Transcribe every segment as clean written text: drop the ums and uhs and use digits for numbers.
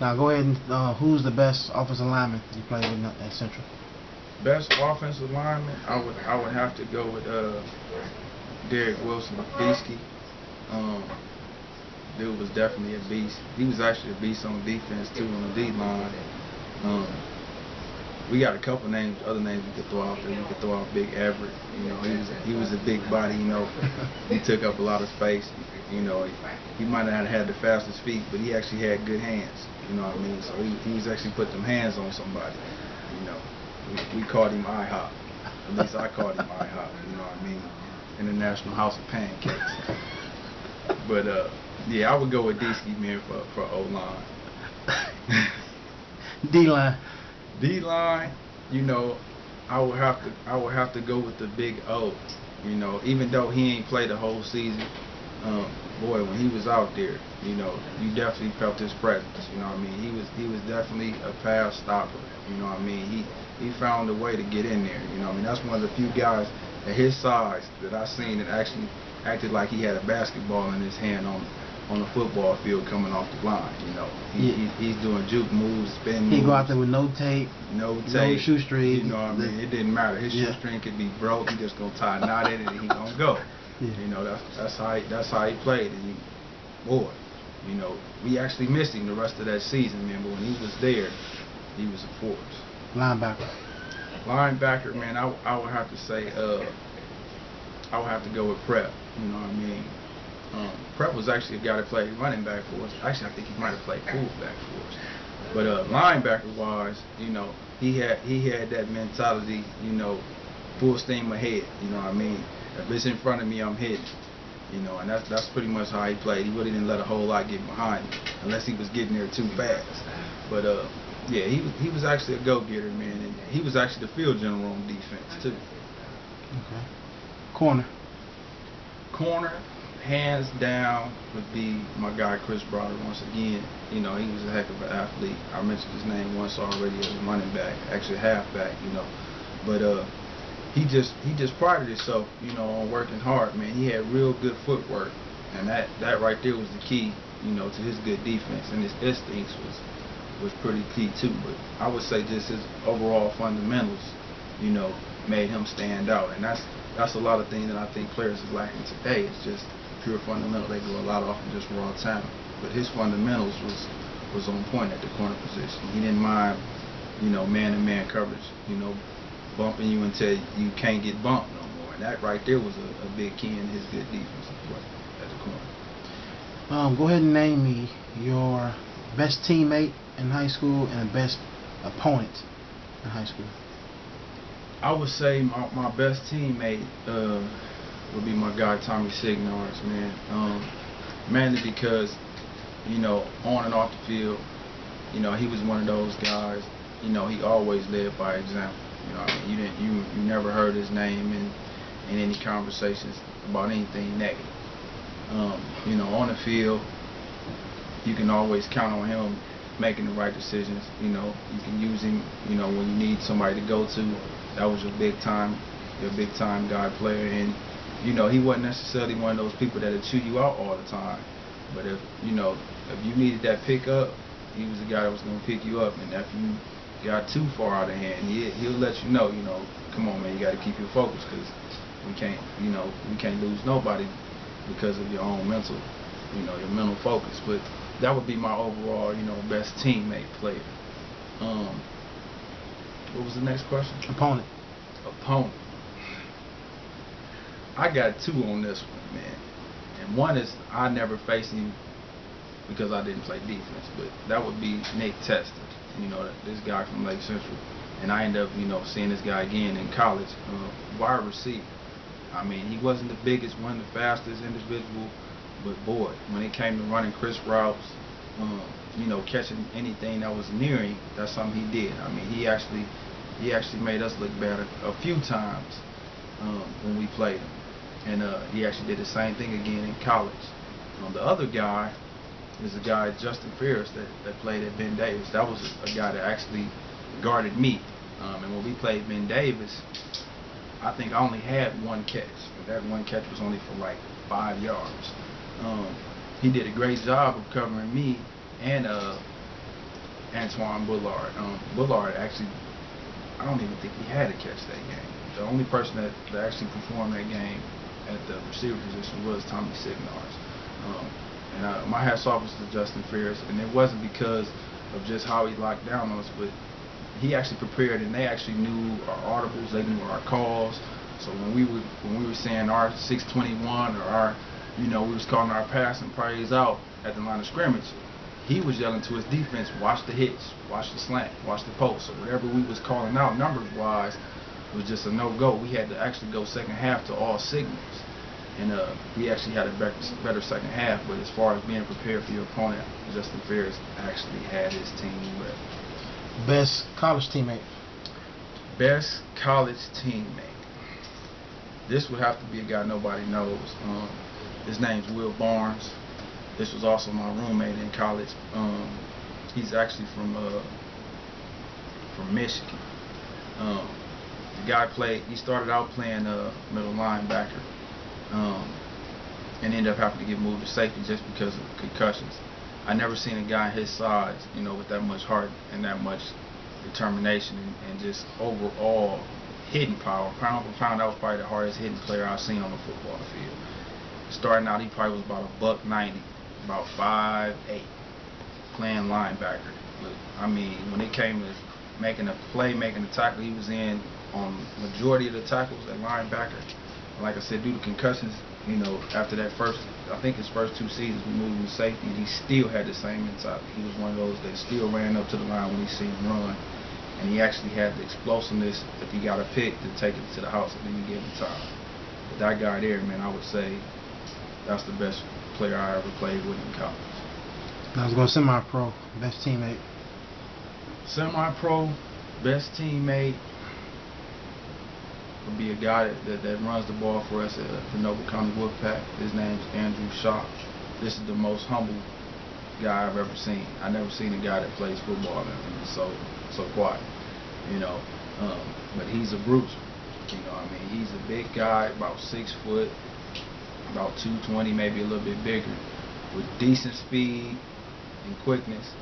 Now go ahead and who's the best offensive lineman you played with at Central? Best offensive lineman, I would have to go with Derek Wilson, Beastie. Dude was definitely a beast. He was actually a beast on defense too, on the D line. We got a couple names, other names we could throw out there. We could throw out Big Everett. You know, he was a big body. You know, he took up a lot of space. You know, he might not have had the fastest feet, but he actually had good hands. You know what I mean? So he was actually put them hands on somebody. You know, we called him IHOP. At least I called him IHOP. You know what I mean? International House of Pancakes. But yeah, I would go with D-Ski, man, for O-line. D-line. D-line, you know, I would have to go with the big O. You know, even though he ain't played the whole season, boy, when he was out there, you know, you definitely felt his presence. You know what I mean? He was definitely a pass stopper. You know what I mean? He found a way to get in there. You know what I mean? That's one of the few guys at his size that I seen that actually acted like he had a basketball in his hand on the football field coming off the line. You know, he's doing juke moves, spin moves. He go out there with no tape, no shoestring. You know what I mean? It didn't matter. His shoestring could be broke. He just gonna tie a knot in it and he gonna go. Yeah. You know, that's how he played. And boy, you know, we actually missed him the rest of that season, man. But when he was there, he was a force. Linebacker, man, I would have to say, I would have to go with Prep. You know what I mean? Prep was actually a guy that played running back for us. Actually, I think he might have played fullback for us. But linebacker-wise, you know, he had that mentality, you know, full steam ahead. You know what I mean? If it's in front of me, I'm hitting. You know, and that's pretty much how he played. He really didn't let a whole lot get behind him, unless he was getting there too fast. But yeah, he was actually a go-getter, man, and he was actually the field general on defense too. Okay. Corner, hands down, would be my guy Chris Browder. Once again, you know, he was a heck of an athlete. I mentioned his name once already as a running back, actually halfback, you know. But he just prided himself, you know, on working hard, man. He had real good footwork, and that right there was the key, you know, to his good defense, and his instincts was pretty key too. But I would say just his overall fundamentals, you know, made him stand out, and that's a lot of things that I think players is lacking today. It's just pure fundamental. They go a lot off of just raw talent, but his fundamentals was on point at the corner position. He didn't mind, you know, man-to-man coverage, you know, bumping you until you can't get bumped no more, and that right there was a big key in his good defensive play at the corner. Go ahead and name me your best teammate in high school and best opponent in high school. I would say my best teammate would be my guy Tommy Signars, man. Mainly because, you know, on and off the field, you know, he was one of those guys. You know, he always led by example. You know, I mean, you never heard his name in any conversations about anything negative. You know, on the field, you can always count on him making the right decisions. You know, you can use him, you know, when you need somebody to go to. That was your big time guy player, and you know, he wasn't necessarily one of those people that'd chew you out all the time. But if you needed that pickup, he was the guy that was gonna pick you up. And if you got too far out of hand, he'll let you know, come on, man, you got to keep your focus, because we can't lose nobody because of your own mental, your mental focus. But that would be my overall, best teammate player. What was the next question? Opponent. I got two on this one, man. And one is I never faced him because I didn't play defense, but that would be Nick Testa. This guy from Lake Central. And I ended up, seeing this guy again in college, wide receiver. I mean, he wasn't the biggest one, the fastest individual, but boy, when it came to running crisp routes, catching anything that was near him, that's something he did. I mean, he actually made us look bad a few times when we played him. And he actually did the same thing again in college. The other guy is a guy, Jermaine Fears, that played at Ben Davis. That was a guy that actually guarded me. And when we played Ben Davis, I think I only had one catch. That one catch was only for like 5 yards. He did a great job of covering me and Antoine Bullard. Bullard actually, I don't even think he had to catch that game. The only person that actually performed that game at the receiver position was Tommy Signars. And my hats off to Justin Fears, and it wasn't because of just how he locked down on us, but he actually prepared, and they actually knew our audibles, they knew our calls. So when we were saying our 621 or our, we was calling our passing plays out at the line of scrimmage, he was yelling to his defense, watch the hitch, watch the slant, watch the post. So whatever we was calling out numbers wise was just a no-go. We had to actually go second half to all signals. And we actually had a better second half, but as far as being prepared for your opponent, Justin Fears actually had his team ready. Best college teammate? Best college teammate. This would have to be a guy nobody knows. His name's Will Barnes. This was also my roommate in college. He's actually from Michigan. The guy he started out playing middle linebacker. And ended up having to get moved to safety just because of concussions. I never seen a guy his size, with that much heart and that much determination and just overall hitting power. Pound for pound, that was probably the hardest hitting player I've seen on the football field. Starting out, he probably was about $190, about 5'8", playing linebacker. But I mean, when it came to making a play, making a tackle, he was in on majority of the tackles at linebacker. Like I said, due to concussions, after that I think his first 2 seasons, we moved him to safety, and he still had the same mentality. He was one of those that still ran up to the line when he seen him run, and he actually had the explosiveness if he got a pick to take it to the house at any given time. But that guy there, man, I would say that's the best player I ever played with in college. I was going semi-pro, best teammate. Semi-pro, best teammate would be a guy that runs the ball for us at the Noble County Wolfpack. His name's Andrew Shaw. This is the most humble guy I've ever seen. I never seen a guy that plays football and is so quiet, but he's a bruiser. He's a big guy, about 6 foot, about 220, maybe a little bit bigger, with decent speed and quickness.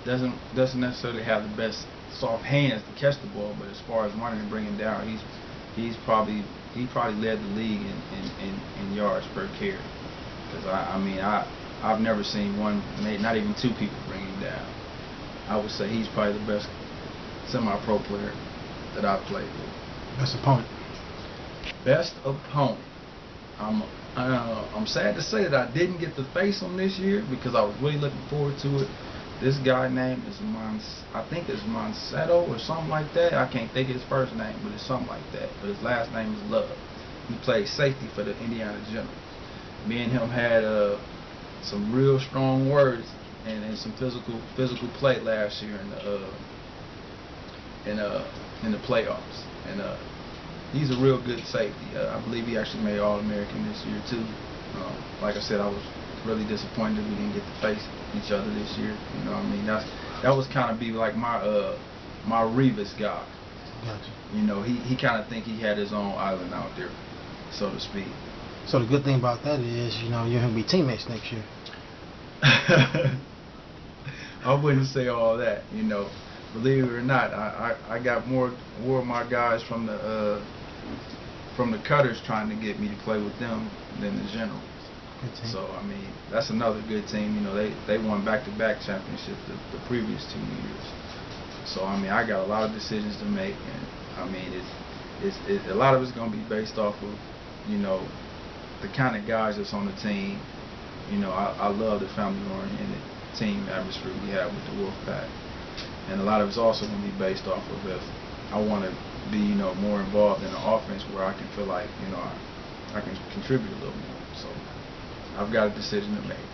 Doesn't necessarily have the best soft hands to catch the ball, but as far as running and bringing down, he probably led the league in yards per carry. Because I've never seen one, not even 2 people bring him down. I would say he's probably the best semi-pro player that I've played with. Best opponent? Best opponent. I'm sad to say that I didn't get to face him this year because I was really looking forward to it. This guy name is I think it's Monsetto or something like that. I can't think of his first name, but it's something like that. But his last name is Love. He played safety for the Indiana Generals. Me and him had some real strong words and some physical play last year in the playoffs. And he's a real good safety. I believe he actually made All-American this year too. Like I said, I was really disappointed we didn't get to face each other this year. That was kind of be like my Revis guy. Gotcha. He kind of think he had his own island out there, so to speak. So the good thing about that is, you're gonna be teammates next year. I wouldn't say all that. Believe it or not, I got more of my guys from the Cutters trying to get me to play with them than the Generals. So that's another good team. They won back-to-back championships the previous 2 years. So I got a lot of decisions to make, and it's a lot of it's gonna be based off of the kind of guys that's on the team. I love the family-oriented team atmosphere we have with the Wolfpack, and a lot of it's also gonna be based off of if I want to be more involved in the offense where I can feel like I can contribute a little more. So I've got a decision to make.